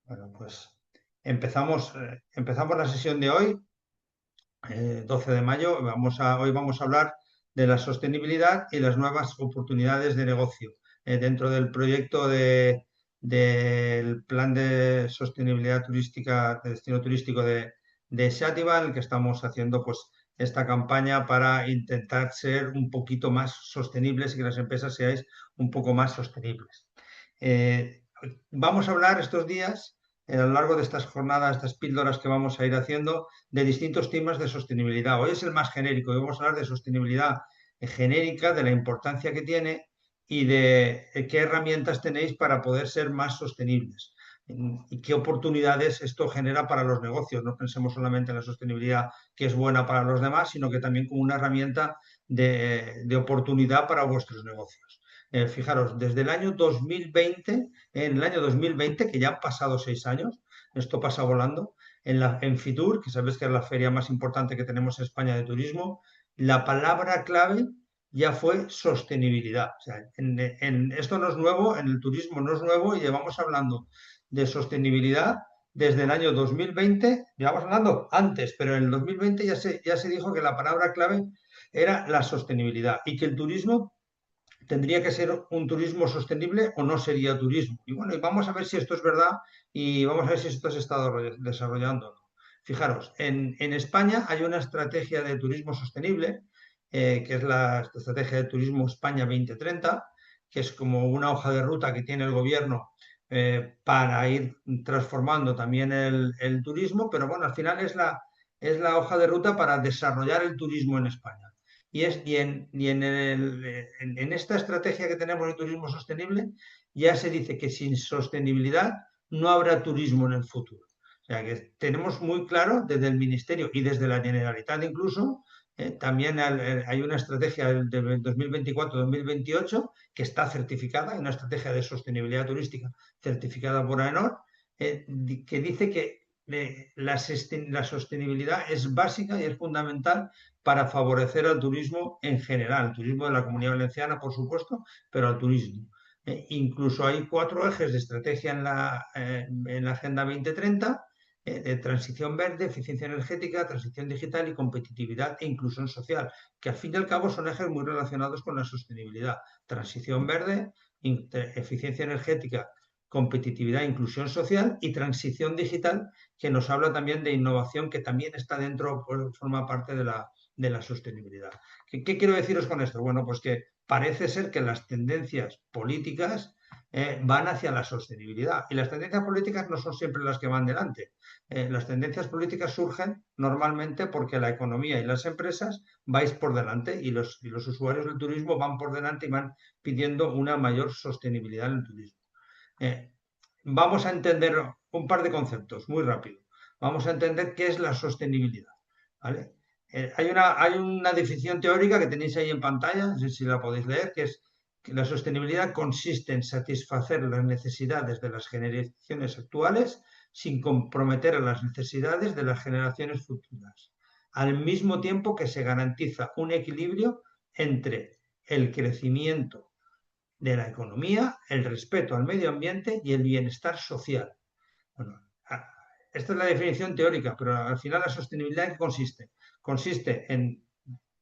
Bueno, pues empezamos la sesión de hoy, 12 de mayo. Hoy vamos a hablar de la sostenibilidad y las nuevas oportunidades de negocio dentro del proyecto del Plan de Sostenibilidad Turística, de Destino Turístico de Xàtiva, en el que estamos haciendo pues, esta campaña para intentar ser un poquito más sostenibles y que las empresas seáis un poco más sostenibles. Eh, Vamos a hablar estos días, a lo largo de estas jornadas, estas píldoras que vamos a ir haciendo, de distintos temas de sostenibilidad. Hoy es el más genérico, hoy vamos a hablar de sostenibilidad genérica, de la importancia que tiene y de qué herramientas tenéis para poder ser más sostenibles. Y qué oportunidades esto genera para los negocios. No pensemos solamente en la sostenibilidad que es buena para los demás, sino que también como una herramienta de oportunidad para vuestros negocios. Fijaros, desde el año 2020, en el año 2020, que ya han pasado 6 años, esto pasa volando, en Fitur, que sabes que es la feria más importante que tenemos en España de turismo, la palabra clave ya fue sostenibilidad. O sea, esto no es nuevo, en el turismo no es nuevo y llevamos hablando de sostenibilidad desde el año 2020, llevamos hablando antes, pero en el 2020 ya se dijo que la palabra clave era la sostenibilidad y que el turismo tendría que ser un turismo sostenible o no sería turismo. Y bueno, y vamos a ver si esto es verdad y vamos a ver si esto se está desarrollando o no. Fijaros, en España hay una estrategia de turismo sostenible, que es la estrategia de turismo España 2030, que es como una hoja de ruta que tiene el gobierno para ir transformando también el turismo, pero bueno, al final es la hoja de ruta para desarrollar el turismo en España. En esta estrategia que tenemos de turismo sostenible ya se dice que sin sostenibilidad no habrá turismo en el futuro. O sea que tenemos muy claro desde el Ministerio y desde la Generalitat incluso, también hay una estrategia del 2024-2028 que está certificada, hay una estrategia de sostenibilidad turística certificada por AENOR, que dice que la sostenibilidad es básica y es fundamental para favorecer al turismo en general, el turismo de la Comunidad Valenciana, por supuesto, pero al turismo. Incluso hay 4 ejes de estrategia en la Agenda 2030, de transición verde, eficiencia energética, transición digital y competitividad e inclusión social, que al fin y al cabo son ejes muy relacionados con la sostenibilidad. Transición verde, eficiencia energética, competitividad e inclusión social y transición digital, que nos habla también de innovación, que también está dentro, forma parte de la sostenibilidad. ¿Qué quiero deciros con esto? Bueno, pues que parece ser que las tendencias políticas van hacia la sostenibilidad y las tendencias políticas no son siempre las que van delante. Las tendencias políticas surgen normalmente porque la economía y las empresas vais por delante y los usuarios del turismo van por delante y van pidiendo una mayor sostenibilidad en el turismo. Eh, Vamos a entender un par de conceptos muy rápido. Vamos a entender qué es la sostenibilidad. ¿Vale? Hay una definición teórica que tenéis ahí en pantalla, no sé si la podéis leer, que es que la sostenibilidad consiste en satisfacer las necesidades de las generaciones actuales sin comprometer a las necesidades de las generaciones futuras, al mismo tiempo que se garantiza un equilibrio entre el crecimiento de la economía, el respeto al medio ambiente y el bienestar social. Bueno, esta es la definición teórica, pero al final la sostenibilidad ¿en qué consiste? Consiste en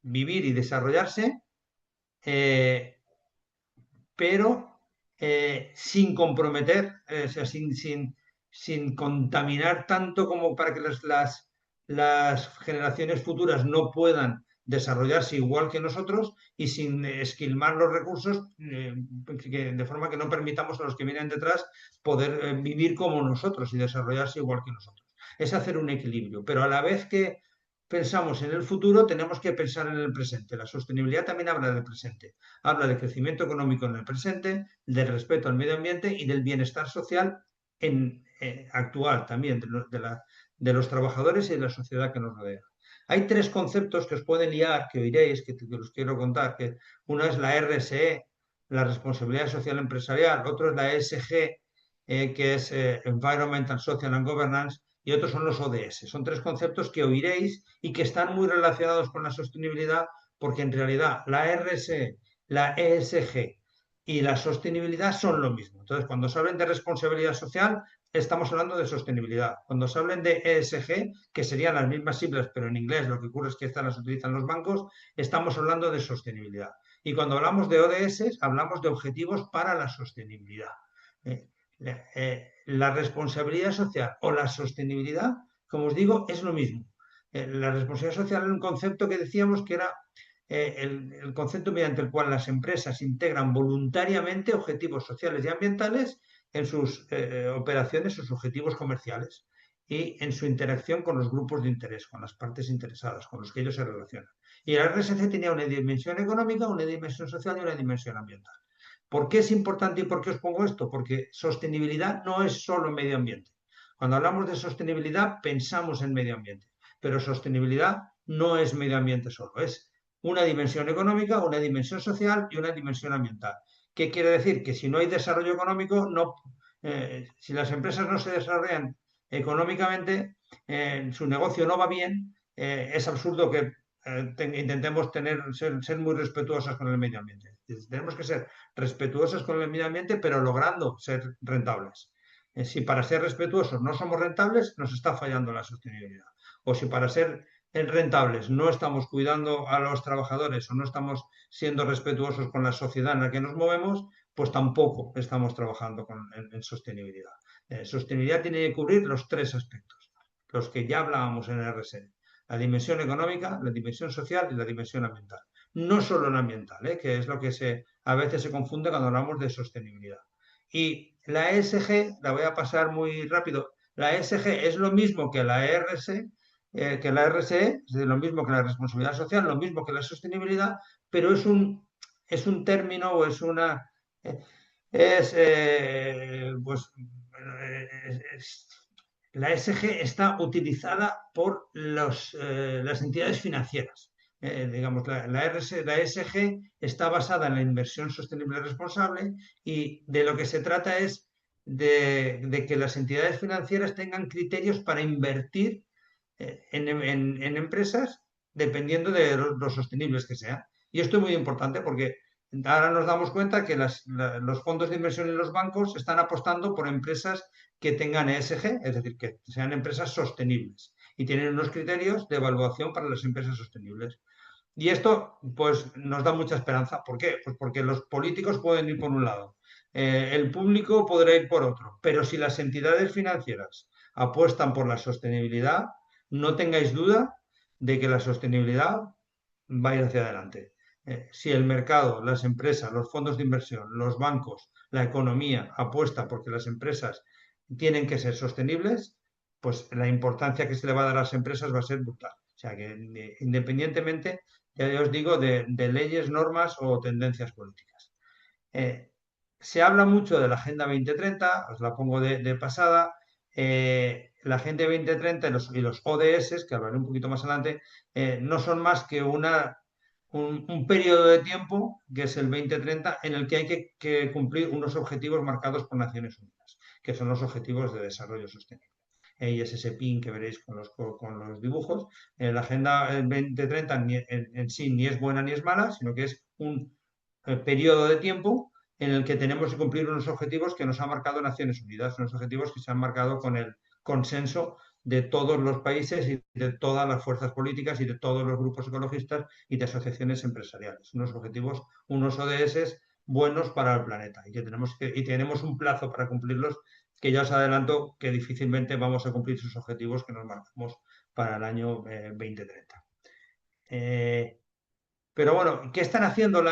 vivir y desarrollarse, eh, pero sin comprometer, o sea, sin contaminar tanto como para que las generaciones futuras no puedan desarrollarse igual que nosotros y sin esquilmar los recursos, de forma que no permitamos a los que vienen detrás poder vivir como nosotros y desarrollarse igual que nosotros. Es hacer un equilibrio, pero a la vez que pensamos en el futuro, tenemos que pensar en el presente. La sostenibilidad también habla del presente. Habla del crecimiento económico en el presente, del respeto al medio ambiente y del bienestar social actual también de los trabajadores y de la sociedad que nos rodea. Hay 3 conceptos que os pueden liar, que oiréis, que os quiero contar, que una es la RSE, la responsabilidad social empresarial, otro es la ESG, que es Environmental, Social and Governance, y otros son los ODS. Son 3 conceptos que oiréis y que están muy relacionados con la sostenibilidad, porque en realidad la RSE, la ESG y la sostenibilidad son lo mismo. Entonces, cuando se hablen de responsabilidad social, estamos hablando de sostenibilidad. Cuando se hablen de ESG, que serían las mismas siglas, pero en inglés lo que ocurre es que estas las utilizan los bancos, estamos hablando de sostenibilidad. Y cuando hablamos de ODS, hablamos de objetivos para la sostenibilidad. Eh, la responsabilidad social o la sostenibilidad, como os digo, es lo mismo. La responsabilidad social era un concepto que decíamos que era el concepto mediante el cual las empresas integran voluntariamente objetivos sociales y ambientales en sus operaciones, sus objetivos comerciales y en su interacción con los grupos de interés, con las partes interesadas, con los que ellos se relacionan. Y el RSC tenía una dimensión económica, una dimensión social y una dimensión ambiental. ¿Por qué es importante y por qué os pongo esto? Porque sostenibilidad no es solo medio ambiente. Cuando hablamos de sostenibilidad pensamos en medio ambiente, pero sostenibilidad no es medio ambiente solo, es una dimensión económica, una dimensión social y una dimensión ambiental. ¿Qué quiere decir? Que si no hay desarrollo económico, si las empresas no se desarrollan económicamente, su negocio no va bien, es absurdo que intentemos ser muy respetuosos con el medio ambiente. Tenemos que ser respetuosos con el medio ambiente, pero logrando ser rentables. Si para ser respetuosos no somos rentables, nos está fallando la sostenibilidad. O si para ser rentables no estamos cuidando a los trabajadores o no estamos siendo respetuosos con la sociedad en la que nos movemos, pues tampoco estamos trabajando en sostenibilidad. Sostenibilidad tiene que cubrir los tres aspectos, los que ya hablábamos en el RSE. La dimensión económica, la dimensión social y la dimensión ambiental. No solo la ambiental, que es lo que a veces se confunde cuando hablamos de sostenibilidad. Y la ESG, la voy a pasar muy rápido, la ESG es lo mismo que la ERS, que la RSE, es lo mismo que la responsabilidad social, lo mismo que la sostenibilidad, pero es un término o es una... es, pues, la ESG está utilizada por las entidades financieras. Digamos, la ESG está basada en la inversión sostenible y responsable y de lo que se trata es de que las entidades financieras tengan criterios para invertir en empresas dependiendo de lo sostenibles que sean. Y esto es muy importante porque ahora nos damos cuenta que los fondos de inversión y los bancos están apostando por empresas que tengan ESG, es decir, que sean empresas sostenibles y tienen unos criterios de evaluación para las empresas sostenibles. Y esto, pues, nos da mucha esperanza. ¿Por qué? Pues porque los políticos pueden ir por un lado, el público podrá ir por otro, pero si las entidades financieras apuestan por la sostenibilidad, no tengáis duda de que la sostenibilidad va a ir hacia adelante. Si el mercado, las empresas, los fondos de inversión, los bancos, la economía apuesta porque las empresas tienen que ser sostenibles, pues la importancia que se le va a dar a las empresas va a ser brutal. O sea que independientemente, ya os digo, de leyes, normas o tendencias políticas. Se habla mucho de la Agenda 2030, os la pongo de pasada. La Agenda 2030 y los ODS, que hablaré un poquito más adelante, no son más que un periodo de tiempo, que es el 2030, en el que hay que cumplir unos objetivos marcados por Naciones Unidas, que son los Objetivos de Desarrollo Sostenible. Y es ese pin que veréis con los dibujos. La Agenda 2030 en sí ni es buena ni es mala, sino que es un periodo de tiempo en el que tenemos que cumplir unos objetivos que nos ha marcado Naciones Unidas, unos objetivos que se han marcado con el consenso de todos los países y de todas las fuerzas políticas y de todos los grupos ecologistas y de asociaciones empresariales. Unos objetivos, unos ODS buenos para el planeta y tenemos un plazo para cumplirlos que ya os adelanto que difícilmente vamos a cumplir esos objetivos que nos marcamos para el año 2030. Pero bueno, ¿qué están haciendo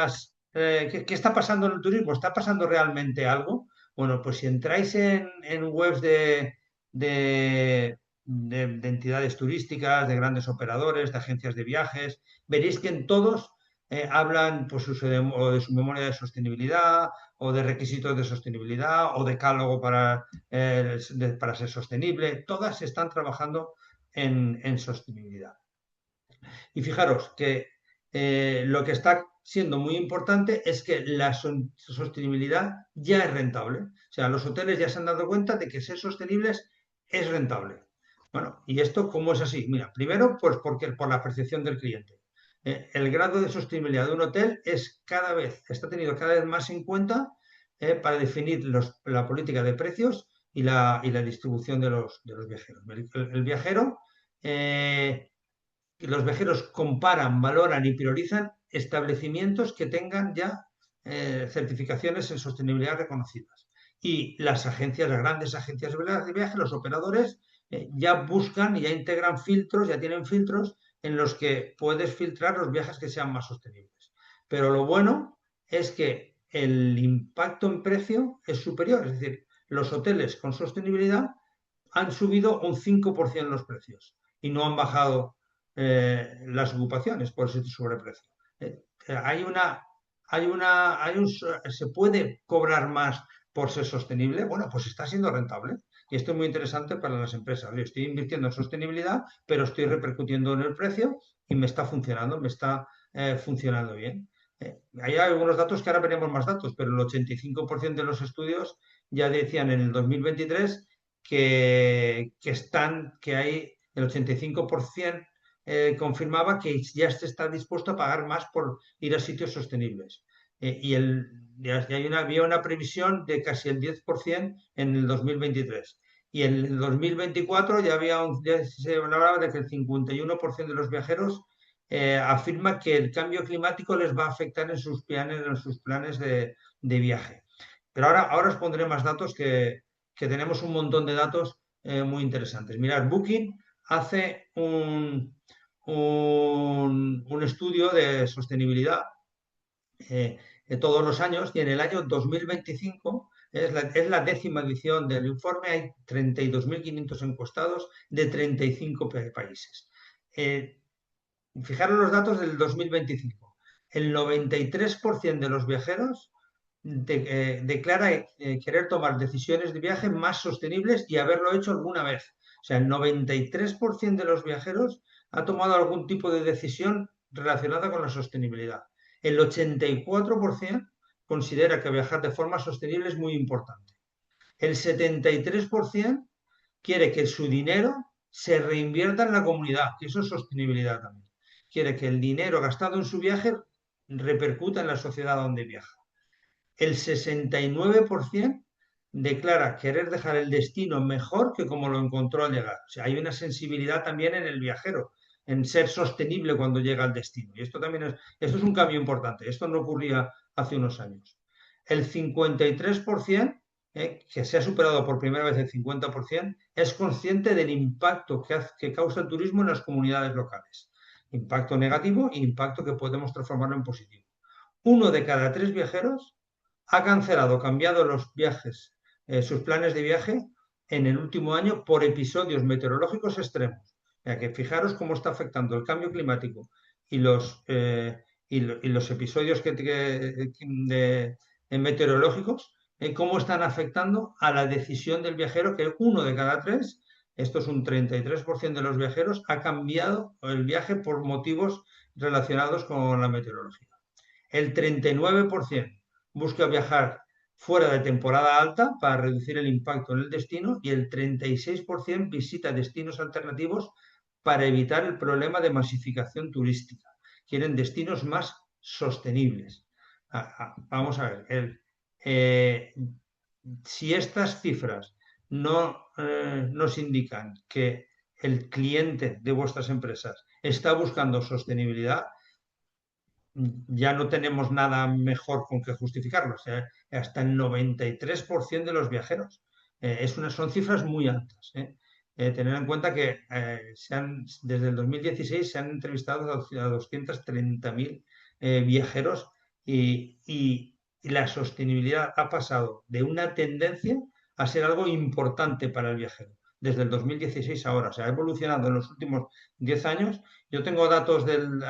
qué está pasando en el turismo? ¿Está pasando realmente algo? Bueno, pues si entráis en webs de entidades turísticas, de grandes operadores, de agencias de viajes, veréis que en todos hablan pues, o de su memoria de sostenibilidad, o de requisitos de sostenibilidad, o decálogo para ser sostenible. Todas están trabajando en sostenibilidad. Y fijaros que lo que está siendo muy importante es que la sostenibilidad ya es rentable. O sea, los hoteles ya se han dado cuenta de que ser sostenibles es rentable. Bueno, ¿y esto cómo es así? Mira, primero, pues porque por la percepción del cliente. El grado de sostenibilidad de un hotel está tenido cada vez más en cuenta para definir la política de precios y la distribución de los viajeros. El viajero, los viajeros comparan, valoran y priorizan establecimientos que tengan ya certificaciones en sostenibilidad reconocidas. Y las grandes agencias de viaje, los operadores, ya buscan y ya integran filtros, ya tienen filtros en los que puedes filtrar los viajes que sean más sostenibles. Pero lo bueno es que el impacto en precio es superior, es decir, los hoteles con sostenibilidad han subido un 5% los precios y no han bajado las ocupaciones por ese sobreprecio. Hay una, ¿Se puede cobrar más por ser sostenible? Bueno, pues está siendo rentable. Y esto es muy interesante para las empresas. Yo estoy invirtiendo en sostenibilidad, pero estoy repercutiendo en el precio y me está funcionando bien. Hay algunos datos que ahora veremos más datos, pero el 85% de los estudios ya decían en el 2023 que hay el 85% confirmaba que ya se está dispuesto a pagar más por ir a sitios sostenibles. Había una previsión de casi el 10% en el 2023. Y en el 2024 ya se hablaba de que el 51% de los viajeros afirma que el cambio climático les va a afectar en sus planes de viaje. Pero ahora os pondré más datos que tenemos un montón de datos muy interesantes. Mirad, Booking hace un estudio de sostenibilidad todos los años y en el año 2025 es la 10ª edición del informe, hay 32.500 encuestados de 35 países. Fijaros los datos del 2025. El 93% de los viajeros declara querer tomar decisiones de viaje más sostenibles y haberlo hecho alguna vez. O sea, el 93% de los viajeros ha tomado algún tipo de decisión relacionada con la sostenibilidad. El 84% considera que viajar de forma sostenible es muy importante. El 73% quiere que su dinero se reinvierta en la comunidad, que eso es sostenibilidad también. Quiere que el dinero gastado en su viaje repercuta en la sociedad donde viaja. El 69% declara querer dejar el destino mejor que como lo encontró al llegar. O sea, hay una sensibilidad también en el viajero, en ser sostenible cuando llega al destino. Y esto es un cambio importante. Esto no ocurría hace unos años. El 53%, que se ha superado por primera vez el 50%, es consciente del impacto que causa el turismo en las comunidades locales. Impacto negativo e impacto que podemos transformarlo en positivo. 1 de cada 3 viajeros ha cancelado, cambiado los viajes, sus planes de viaje en el último año por episodios meteorológicos extremos. O sea, que fijaros cómo está afectando el cambio climático y los episodios meteorológicos, cómo están afectando a la decisión del viajero, que 1 de cada 3, esto es un 33% de los viajeros, ha cambiado el viaje por motivos relacionados con la meteorología. El 39% busca viajar fuera de temporada alta para reducir el impacto en el destino y el 36% visita destinos alternativos para evitar el problema de masificación turística. Quieren destinos más sostenibles. Vamos a ver, si estas cifras no nos indican que el cliente de vuestras empresas está buscando sostenibilidad, ya no tenemos nada mejor con que justificarlo. O sea, hasta el 93% de los viajeros. Son cifras muy altas. Tener en cuenta que desde el 2016 se han entrevistado a 230.000 viajeros y la sostenibilidad ha pasado de una tendencia a ser algo importante para el viajero. Desde el 2016 ahora, o sea, ha evolucionado en los últimos 10 años. Yo tengo datos del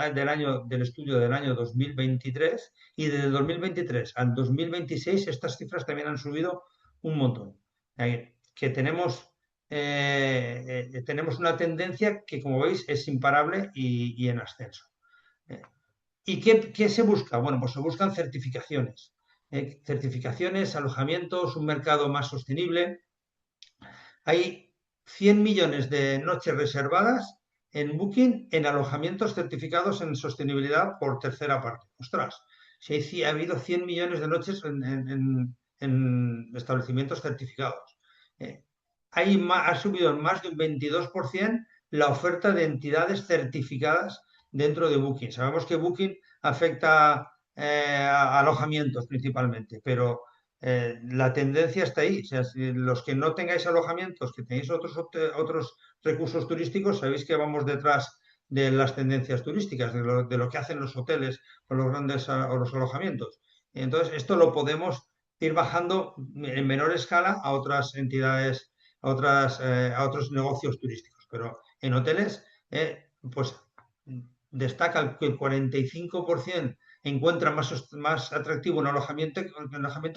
estudio del año 2023 y desde el 2023 al 2026 estas cifras también han subido un montón. Que tenemos una tendencia que, como veis, es imparable y en ascenso. ¿Y qué se busca? Bueno, pues se buscan certificaciones. Certificaciones, alojamientos, un mercado más sostenible. Hay 100 millones de noches reservadas en Booking en alojamientos certificados en sostenibilidad por tercera parte. Ostras, si ha habido 100 millones de noches en establecimientos certificados. Eh, ha subido en más de un 22% la oferta de entidades certificadas dentro de Booking. Sabemos que Booking afecta a alojamientos principalmente, pero la tendencia está ahí. O sea, si los que no tengáis alojamientos, que tenéis otros recursos turísticos, sabéis que vamos detrás de las tendencias turísticas, de lo que hacen los hoteles o los grandes o los alojamientos. Entonces, esto lo podemos ir bajando en menor escala a otras entidades, a otros negocios turísticos. Pero en hoteles, pues destaca que el 45% encuentra más atractivo un alojamiento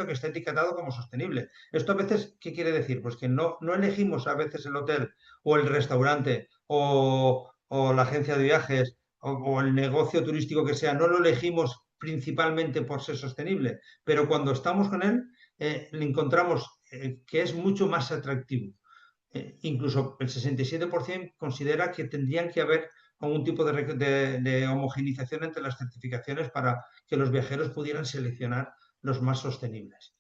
que está etiquetado como sostenible. Esto a veces, ¿qué quiere decir? Pues que no elegimos a veces el hotel o el restaurante o la agencia de viajes o el negocio turístico que sea, no lo elegimos principalmente por ser sostenible, pero cuando estamos con él, le encontramos que es mucho más atractivo. Incluso el 67% considera que tendrían que haber algún tipo de homogeneización entre las certificaciones para que los viajeros pudieran seleccionar los más sostenibles.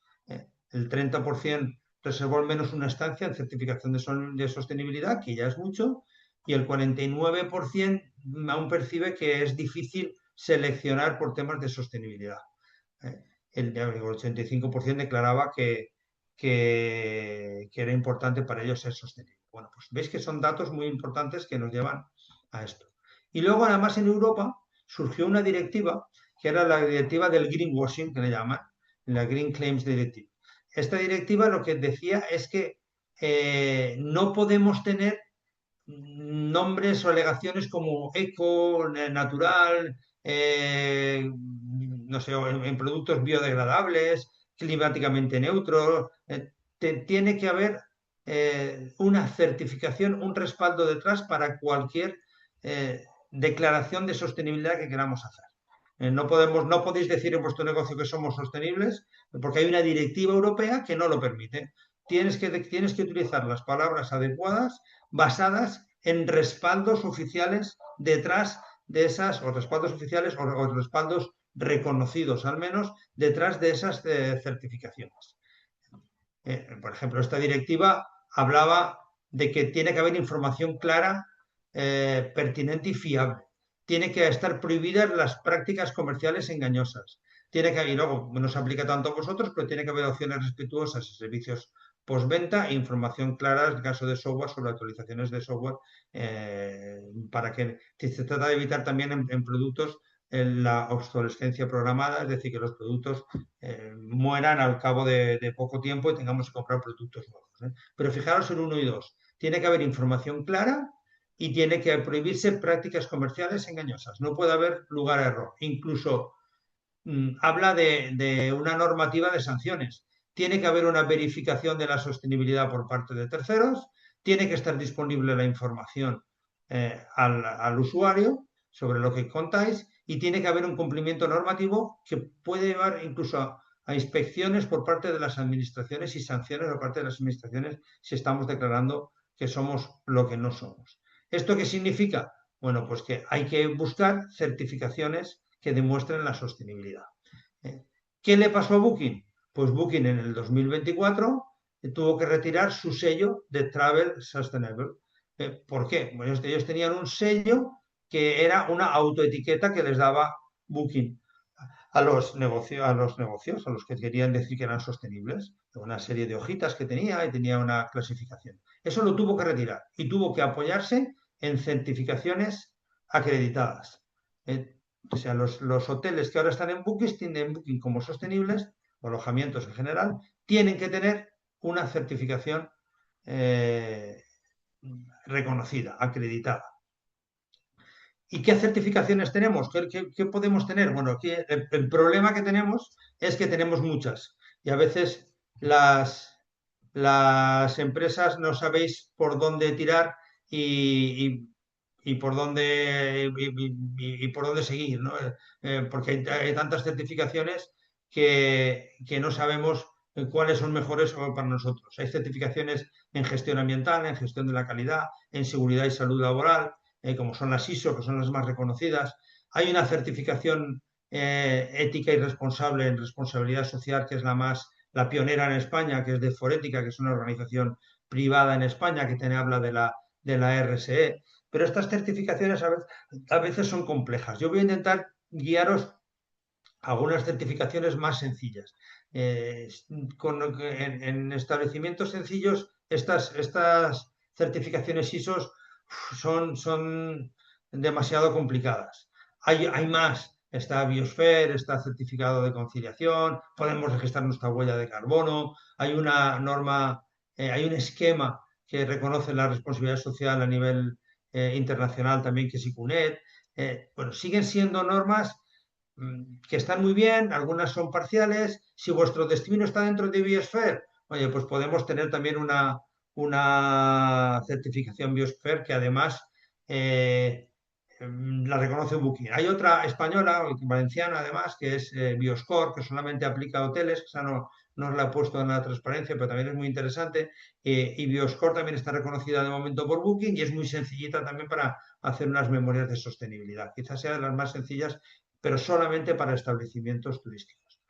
El 30% reservó al menos una estancia en certificación de sostenibilidad, que ya es mucho, y el 49% aún percibe que es difícil seleccionar por temas de sostenibilidad. El 85% declaraba que era importante para ellos ser sostenible. Bueno, pues veis que son datos muy importantes que nos llevan a esto. Y luego, además, en Europa surgió una directiva que era la directiva del greenwashing, que le llaman, la Green Claims Directive. Esta directiva lo que decía es que no podemos tener nombres o alegaciones como eco, natural, no sé, en productos biodegradables, climáticamente neutros. Tiene que haber una certificación, un respaldo detrás para cualquier declaración de sostenibilidad que queramos hacer. No podéis decir en vuestro negocio que somos sostenibles porque hay una directiva europea que no lo permite. Tienes que utilizar las palabras adecuadas basadas en respaldos oficiales detrás de esas, o respaldos oficiales o respaldos reconocidos al menos detrás de esas certificaciones. Por ejemplo, esta directiva hablaba de que tiene que haber información clara, pertinente y fiable. Tiene que estar prohibidas las prácticas comerciales engañosas. Tiene que, y luego no se aplica tanto a vosotros, pero tiene que haber opciones respetuosas y servicios postventa e información clara en caso de software sobre actualizaciones de software para que se trata de evitar también en productos la obsolescencia programada, es decir, que los productos mueran al cabo de poco tiempo y tengamos que comprar productos nuevos. Pero fijaros en 1 y 2. Tiene que haber información clara y tiene que prohibirse prácticas comerciales engañosas. No puede haber lugar a error. Incluso habla de una normativa de sanciones. Tiene que haber una verificación de la sostenibilidad por parte de terceros. Tiene que estar disponible la información al usuario sobre lo que contáis y tiene que haber un cumplimiento normativo que puede llevar incluso a inspecciones por parte de las administraciones y sanciones por parte de las administraciones si estamos declarando que somos lo que no somos. ¿Esto qué significa? Bueno, pues que hay que buscar certificaciones que demuestren la sostenibilidad. ¿Qué le pasó a Booking? Pues Booking en el 2024 tuvo que retirar su sello de Travel Sustainable. ¿Por qué? Bueno, ellos tenían un sello que era una autoetiqueta que les daba Booking a los negocios, a los que querían decir que eran sostenibles, una serie de hojitas que tenía y tenía una clasificación. Eso lo tuvo que retirar y tuvo que apoyarse en certificaciones acreditadas. O sea, los hoteles que ahora están en Booking, tienen Booking como sostenibles, o alojamientos en general, tienen que tener una certificación reconocida, acreditada. ¿Y qué certificaciones tenemos? ¿Qué podemos tener? Bueno, el problema que tenemos es que tenemos muchas y a veces las empresas no sabéis por dónde tirar y por dónde seguir, ¿no? Porque hay tantas certificaciones que no sabemos cuáles son mejores para nosotros. Hay certificaciones en gestión ambiental, en gestión de la calidad, en seguridad y salud laboral, como son las ISO, que son las más reconocidas. Hay una certificación ética y responsable en responsabilidad social, que es la pionera en España, que es de Forética, que es una organización privada en España que habla de la RSE. Pero estas certificaciones a veces son complejas. Yo voy a intentar guiaros a algunas certificaciones más sencillas. En establecimientos sencillos, estas certificaciones ISO son demasiado complicadas. Hay más. Está Biosphere, está certificado de conciliación, podemos registrar nuestra huella de carbono, hay una norma, hay un esquema que reconoce la responsabilidad social a nivel internacional también, que es ICUNET. Bueno, siguen siendo normas que están muy bien, algunas son parciales. Si vuestro destino está dentro de Biosphere, oye, pues podemos tener también una certificación Biosphere que además la reconoce Booking. Hay otra española, valenciana además, que es Bioscore, que solamente aplica a hoteles, que esa no os la he puesto en la transparencia, pero también es muy interesante. Y Bioscore también está reconocida de momento por Booking y es muy sencillita también para hacer unas memorias de sostenibilidad. Quizás sea de las más sencillas, pero solamente para establecimientos turísticos.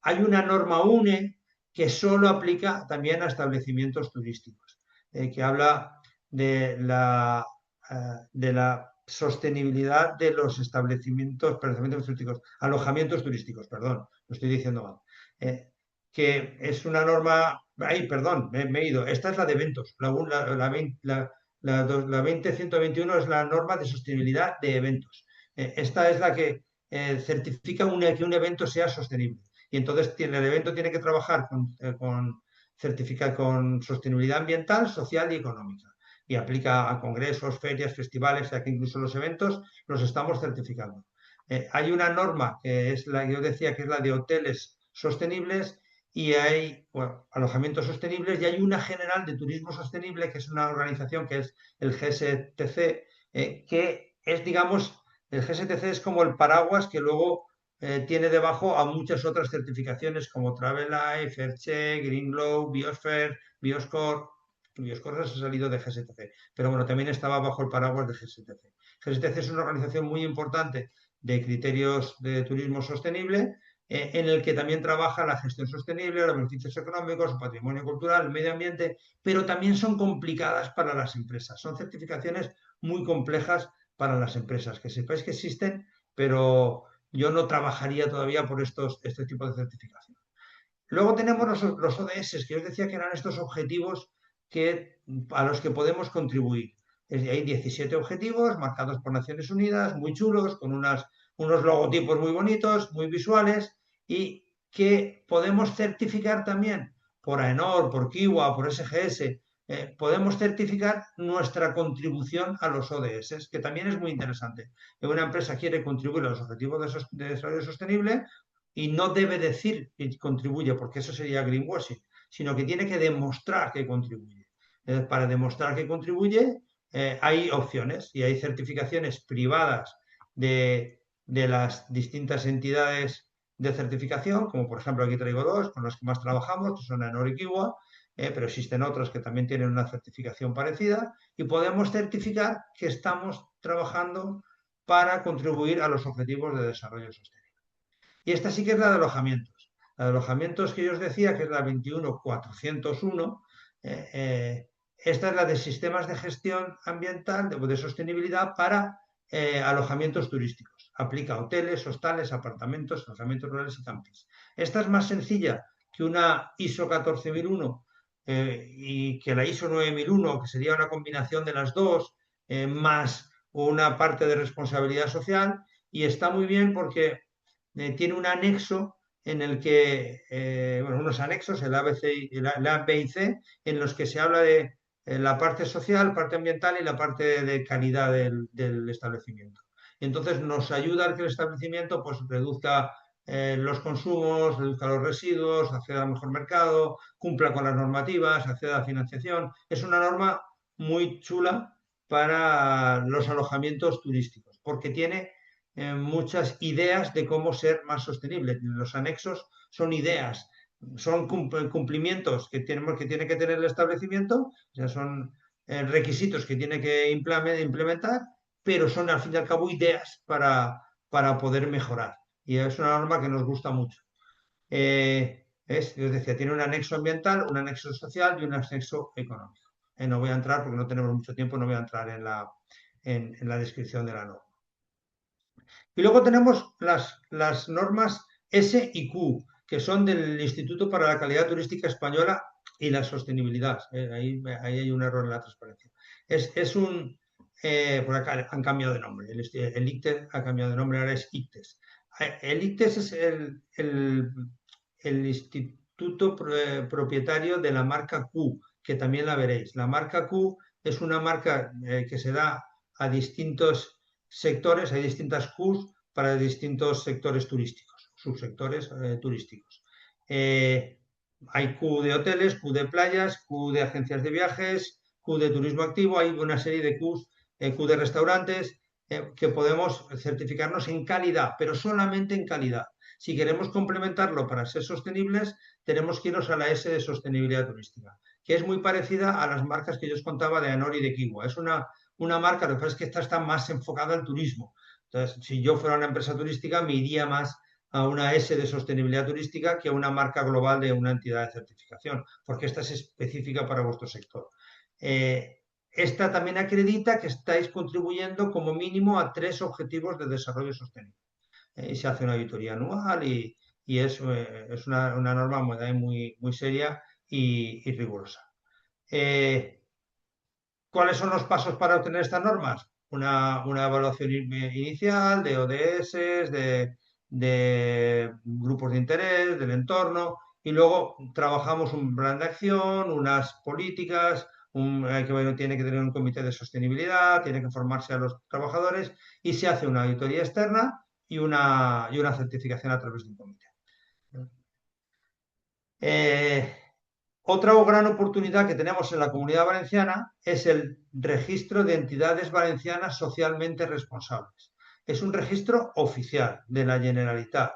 Hay una norma UNE que solo aplica también a establecimientos turísticos, que habla de la sostenibilidad de los establecimientos turísticos, alojamientos turísticos, perdón, lo estoy diciendo mal. Que es una norma, ay, perdón, me he ido, esta es la de eventos, la 20121 es la norma de sostenibilidad de eventos. Esta es la que certifica que un evento sea sostenible. Y entonces el evento tiene que trabajar con sostenibilidad ambiental, social y económica. Y aplica a congresos, ferias, festivales, ya que incluso los eventos los estamos certificando. Hay una norma que es la que yo decía, que es la de hoteles sostenibles, y hay alojamientos sostenibles, y hay una general de turismo sostenible, que es una organización que es el GSTC, que es, digamos, el GSTC es como el paraguas que luego tiene debajo a muchas otras certificaciones como Travel Life, EarthCheck, Green Globe, Biosphere, Bioscore. Bioscore se ha salido de GSTC, pero bueno, también estaba bajo el paraguas de GSTC. GSTC es una organización muy importante de criterios de turismo sostenible, en el que también trabaja la gestión sostenible, los beneficios económicos, el patrimonio cultural, el medio ambiente, pero también son complicadas para las empresas. Son certificaciones muy complejas para las empresas, que sepáis que existen, pero yo no trabajaría todavía por este tipo de certificación. Luego tenemos los ODS, que os decía que eran estos objetivos a los que podemos contribuir. Hay 17 objetivos marcados por Naciones Unidas, muy chulos, con unos logotipos muy bonitos, muy visuales, y que podemos certificar también por AENOR, por Kiwa, por SGS. Podemos certificar nuestra contribución a los ODS, que también es muy interesante. Que una empresa quiere contribuir a los objetivos de desarrollo sostenible, y no debe decir que contribuye, porque eso sería greenwashing, sino que tiene que demostrar que contribuye. Para demostrar que contribuye, hay opciones y hay certificaciones privadas de las distintas entidades de certificación, como por ejemplo aquí traigo dos con las que más trabajamos, que son AENOR y Kiwa, pero existen otras que también tienen una certificación parecida, y podemos certificar que estamos trabajando para contribuir a los objetivos de desarrollo sostenible. Y esta sí que es la de alojamientos. La de alojamientos que yo os decía, que es la 21401, esta es la de sistemas de gestión ambiental, de sostenibilidad para alojamientos turísticos. Aplica a hoteles, hostales, apartamentos, alojamientos rurales y campings. Esta es más sencilla que una ISO 14001 y que la ISO 9001, que sería una combinación de las dos, más una parte de responsabilidad social, y está muy bien porque tiene un anexo en el que, unos anexos, el A, B y C, en los que se habla de la parte social, parte ambiental y la parte de calidad del establecimiento. Y entonces nos ayuda a que el establecimiento pues reduzca los consumos, reduzca los residuos, acceda al mejor mercado, cumpla con las normativas, acceda a financiación. Es una norma muy chula para los alojamientos turísticos, porque tiene muchas ideas de cómo ser más sostenible. Los anexos son ideas, son cumplimientos que tiene que tener el establecimiento, o sea, son requisitos que tiene que implementar, pero son al fin y al cabo ideas para poder mejorar. Y es una norma que nos gusta mucho. Yo decía, tiene un anexo ambiental, un anexo social y un anexo económico. No voy a entrar, porque no tenemos mucho tiempo, no voy a entrar en la descripción de la norma. Y luego tenemos las normas S y Q, que son del Instituto para la Calidad Turística Española y la Sostenibilidad. Ahí hay un error en la transparencia. Por acá han cambiado de nombre. El ICTES ha cambiado de nombre, ahora es ICTES. El ICTES es el instituto propietario de la marca Q, que también la veréis. La marca Q es una marca que se da a distintos sectores, hay distintas Qs para distintos sectores turísticos, subsectores turísticos. Hay Q de hoteles, Q de playas, Q de agencias de viajes, Q de turismo activo, hay una serie de Qs, Q de restaurantes, que podemos certificarnos en calidad, pero solamente en calidad. Si queremos complementarlo para ser sostenibles, tenemos que irnos a la S de sostenibilidad turística, que es muy parecida a las marcas que yo os contaba de Anor y de Kiwa. Es una marca, lo que pasa es que esta está más enfocada al turismo. Entonces, si yo fuera una empresa turística, me iría más a una S de sostenibilidad turística que a una marca global de una entidad de certificación, porque esta es específica para vuestro sector. Esta también acredita que estáis contribuyendo como mínimo a 3 objetivos de desarrollo sostenible. Y se hace una auditoría anual y es una norma muy seria y rigurosa. ¿Cuáles son los pasos para obtener estas normas? Una evaluación inicial de ODS, de grupos de interés, del entorno, y luego trabajamos un plan de acción, unas políticas, tiene que tener un comité de sostenibilidad, tiene que formarse a los trabajadores y se hace una auditoría externa y una certificación a través de un comité. Otra gran oportunidad que tenemos en la Comunidad Valenciana es el registro de entidades valencianas socialmente responsables. Es un registro oficial de la Generalitat.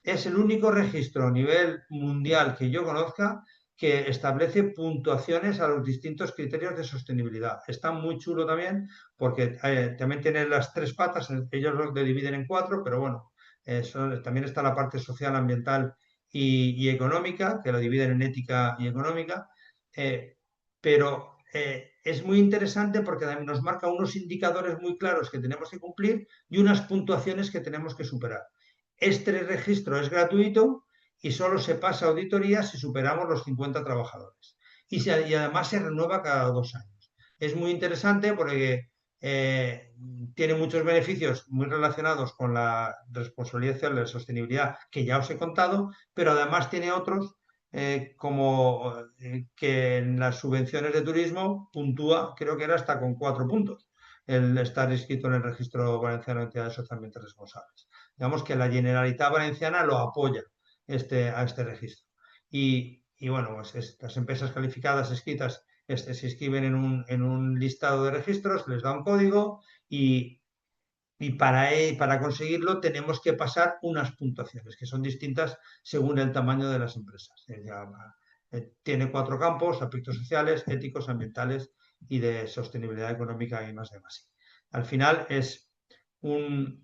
Es el único registro a nivel mundial que yo conozca que establece puntuaciones a los distintos criterios de sostenibilidad. Está muy chulo también porque también tiene las 3 patas, ellos lo dividen en 4, pero bueno, también está la parte social, ambiental y económica, que lo dividen en ética y económica, pero es muy interesante porque nos marca unos indicadores muy claros que tenemos que cumplir y unas puntuaciones que tenemos que superar. Este registro es gratuito y solo se pasa a auditoría si superamos los 50 trabajadores. Y además se renueva cada 2 años. Es muy interesante porque tiene muchos beneficios muy relacionados con la responsabilidad social de la sostenibilidad que ya os he contado, pero además tiene otros como que en las subvenciones de turismo puntúa, creo que era hasta con 4 puntos, el estar inscrito en el Registro Valenciano de Entidades Socialmente Responsables. Digamos que la Generalitat Valenciana lo apoya a este registro. Y bueno, pues estas empresas calificadas escritas se inscriben en un listado de registros, les da un código y para conseguirlo tenemos que pasar unas puntuaciones que son distintas según el tamaño de las empresas. Tiene 4 campos: aspectos sociales, éticos, ambientales y de sostenibilidad económica y más demás. Al final es un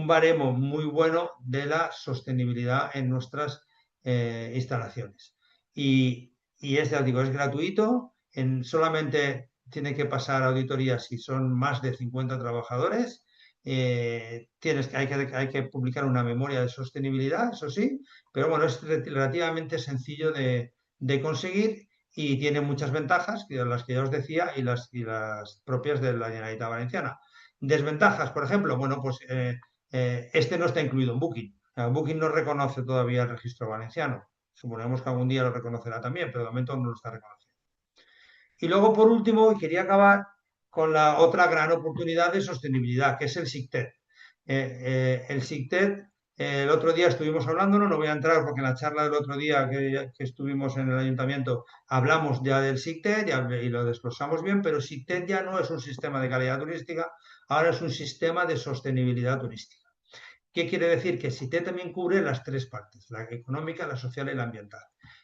baremo muy bueno de la sostenibilidad en nuestras instalaciones. Ya digo, es gratuito, solamente tiene que pasar auditoría si son más de 50 trabajadores. Hay que publicar una memoria de sostenibilidad, eso sí, pero bueno, es relativamente sencillo de conseguir y tiene muchas ventajas, las que ya os decía, y las propias de la Generalitat Valenciana. Desventajas, por ejemplo, bueno, pues este no está incluido en Booking. Booking no reconoce todavía el registro valenciano. Suponemos que algún día lo reconocerá también, pero de momento no lo está reconociendo. Y luego, por último, y quería acabar con la otra gran oportunidad de sostenibilidad, que es el SICTED. El SICTED, el otro día estuvimos hablándolo, no voy a entrar porque en la charla del otro día que estuvimos en el ayuntamiento hablamos ya del SICTED y lo desglosamos bien, pero SICTED ya no es un sistema de calidad turística, ahora es un sistema de sostenibilidad turística. ¿Qué quiere decir? Que SICTED también cubre las 3 partes, la económica, la social y la ambiental.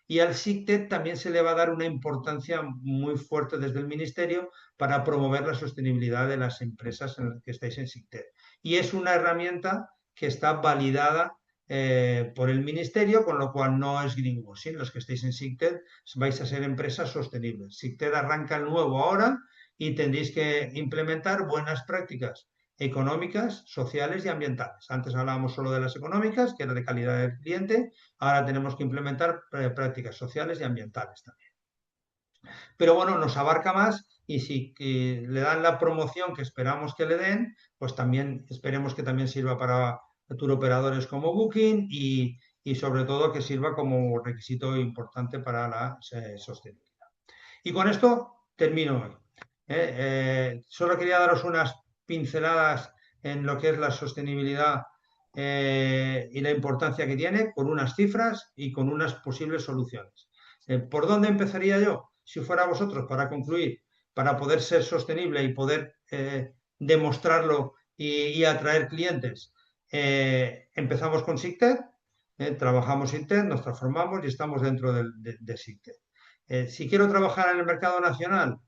Y al SICTED también se le va a dar una importancia muy fuerte desde el Ministerio para promover la sostenibilidad de las empresas en las que estáis en SICTED. Y es una herramienta que está validada por el Ministerio, con lo cual no es greenwashing. Los que estéis en SICTED vais a ser empresas sostenibles. SICTED arranca el nuevo ahora y tendréis que implementar buenas prácticas económicas, sociales y ambientales. Antes hablábamos solo de las económicas, que era de calidad del cliente, ahora tenemos que implementar prácticas sociales y ambientales también. Pero bueno, nos abarca más y si le dan la promoción que esperamos que le den, pues también esperemos que también sirva para turoperadores como Booking y sobre todo que sirva como requisito importante para la sostenibilidad. Y con esto termino hoy. Solo quería daros unas pinceladas en lo que es la sostenibilidad y la importancia que tiene, con unas cifras y con unas posibles soluciones. ¿Por dónde empezaría yo? Si fuera vosotros, para concluir, para poder ser sostenible y poder demostrarlo y atraer clientes. Empezamos con SICTED, trabajamos SICTED, nos transformamos y estamos dentro de SICTED. Si quiero trabajar en el mercado nacional,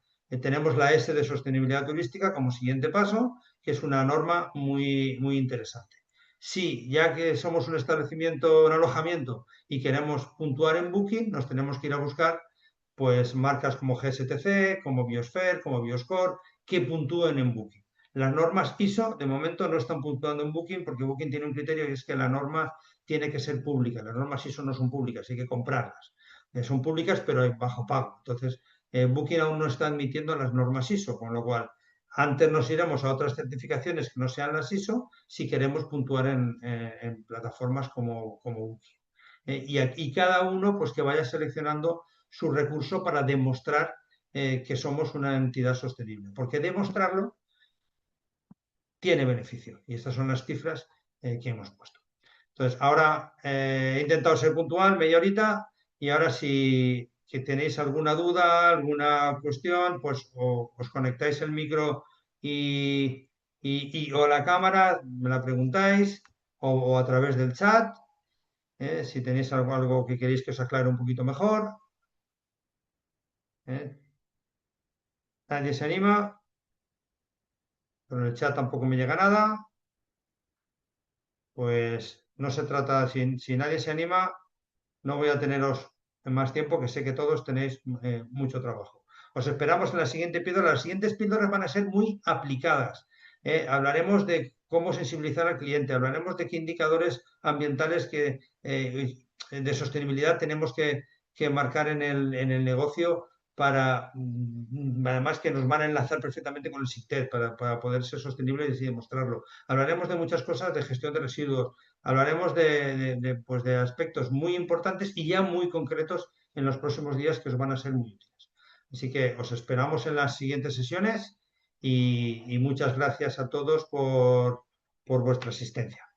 tenemos la S de sostenibilidad turística como siguiente paso, que es una norma muy, muy interesante. Sí, ya que somos un establecimiento, un alojamiento y queremos puntuar en Booking, nos tenemos que ir a buscar pues marcas como GSTC, como Biosphere, como Bioscore, que puntúen en Booking. Las normas ISO de momento no están puntuando en Booking porque Booking tiene un criterio y es que la norma tiene que ser pública. Las normas ISO no son públicas, hay que comprarlas. Son públicas pero bajo pago. Entonces, Booking aún no está admitiendo las normas ISO, con lo cual antes nos iremos a otras certificaciones que no sean las ISO si queremos puntuar en plataformas como Booking. Y cada uno pues que vaya seleccionando su recurso para demostrar que somos una entidad sostenible. Porque demostrarlo tiene beneficio. Y estas son las cifras que hemos puesto. Entonces, ahora he intentado ser puntual, media horita, y ahora si tenéis alguna duda, alguna cuestión, pues os conectáis el micro o la cámara, me la preguntáis, o a través del chat, si tenéis algo que queréis que os aclare un poquito mejor. Nadie se anima, pero en el chat tampoco me llega nada. Pues no se trata, si nadie se anima, no voy a teneros más tiempo, que sé que todos tenéis mucho trabajo. Os esperamos en la siguiente píldora. Las siguientes píldoras van a ser muy aplicadas. Hablaremos de cómo sensibilizar al cliente, hablaremos de qué indicadores ambientales de sostenibilidad tenemos que marcar en el negocio para, además que nos van a enlazar perfectamente con el SICTED para poder ser sostenibles y demostrarlo. Hablaremos de muchas cosas, de gestión de residuos, hablaremos pues de aspectos muy importantes y ya muy concretos en los próximos días que os van a ser muy útiles. Así que os esperamos en las siguientes sesiones y muchas gracias a todos por vuestra asistencia.